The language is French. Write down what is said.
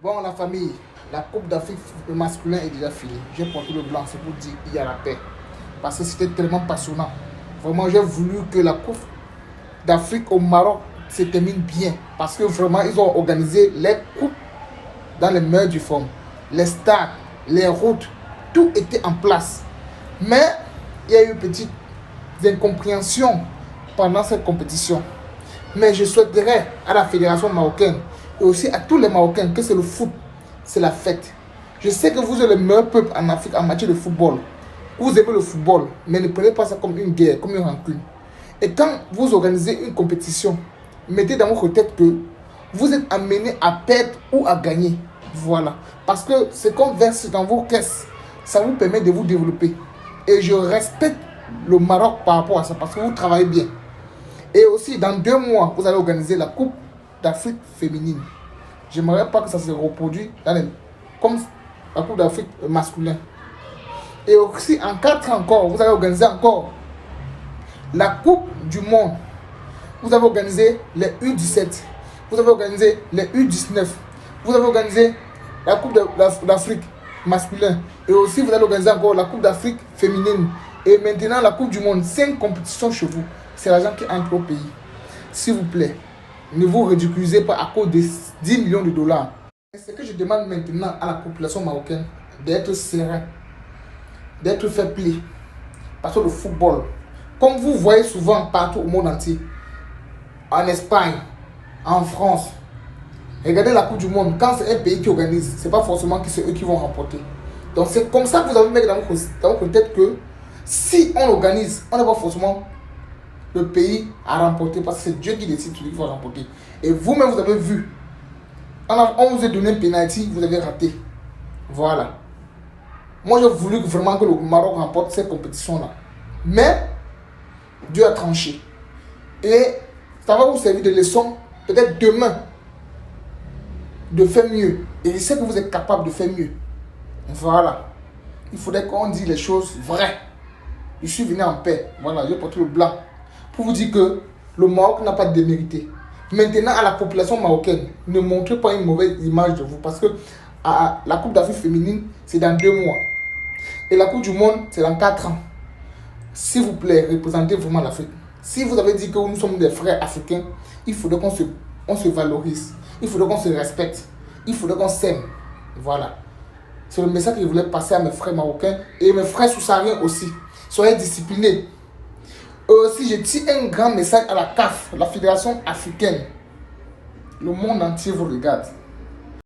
Bon, la famille, la Coupe d'Afrique masculin est déjà finie. J'ai porté le blanc, c'est pour dire qu'il y a la paix. Parce que c'était tellement passionnant. Vraiment, j'ai voulu que la Coupe d'Afrique au Maroc se termine bien. Parce que vraiment, ils ont organisé les coupes dans les meilleures du forme. Les stades, les routes, tout était en place. Mais il y a eu une petite incompréhension pendant cette compétition. Mais je souhaiterais à la fédération marocaine et aussi à tous les Marocains que c'est le foot, c'est la fête. Je sais que vous êtes le meilleur peuple en Afrique en matière de football. Vous aimez le football, mais ne prenez pas ça comme une guerre, comme une rancune. Et quand vous organisez une compétition, mettez dans votre tête que vous êtes amené à perdre ou à gagner. Voilà. Parce que ce qu'on verse dans vos caisses, ça vous permet de vous développer. Et je respecte le Maroc par rapport à ça, parce que vous travaillez bien. Et aussi, dans 2 mois, vous allez organiser la Coupe d'Afrique féminine. J'aimerais pas que ça se reproduise comme la Coupe d'Afrique masculin. Et aussi, en 4 ans encore, vous allez organiser encore la Coupe du Monde. Vous avez organisé les U17. Vous avez organisé les U19. Vous avez organisé la Coupe d'Afrique masculin. Et aussi, vous allez organiser encore la Coupe d'Afrique féminine. Et maintenant, la Coupe du Monde. 5 compétitions chez vous. C'est l'argent qui entre au pays. S'il vous plaît, ne vous ridiculisez pas à cause de 10 millions de dollars. Ce que je demande maintenant à la population marocaine, d'être serein, d'être fair play. Parce que le football, comme vous voyez souvent partout au monde entier, en Espagne, en France, regardez la Coupe du Monde, quand c'est un pays qui organise, c'est pas forcément que c'est eux qui vont remporter. Donc c'est comme ça que vous avez mis dans votre tête que si on organise, on n'a pas forcément le pays à remporter, parce que c'est Dieu qui décide qui va remporter. Et vous-même, vous avez vu, on vous a donné un penalty, vous avez raté. Voilà. Moi, j'ai voulu vraiment que le Maroc remporte cette compétition-là. Mais Dieu a tranché. Et ça va vous servir de leçon, peut-être demain, de faire mieux. Et je sais que vous êtes capable de faire mieux. Voilà. Il faudrait qu'on dise les choses vraies. Je suis venu en paix. Voilà, j'ai porté le blanc. Pour vous dire que le Maroc n'a pas démérité. Maintenant, à la population marocaine, ne montrez pas une mauvaise image de vous. Parce que la Coupe d'Afrique féminine, c'est dans 2 mois. Et la Coupe du Monde, c'est dans 4 ans. S'il vous plaît, représentez vraiment l'Afrique. Si vous avez dit que nous sommes des frères africains, il faudrait qu'on se valorise. Il faudrait qu'on se respecte. Il faudrait qu'on s'aime. Voilà. C'est le message que je voulais passer à mes frères marocains et mes frères sous-sahariens aussi. Soyez disciplinés. Et aussi, je tire un grand message à la CAF, la Fédération africaine. Le monde entier vous regarde.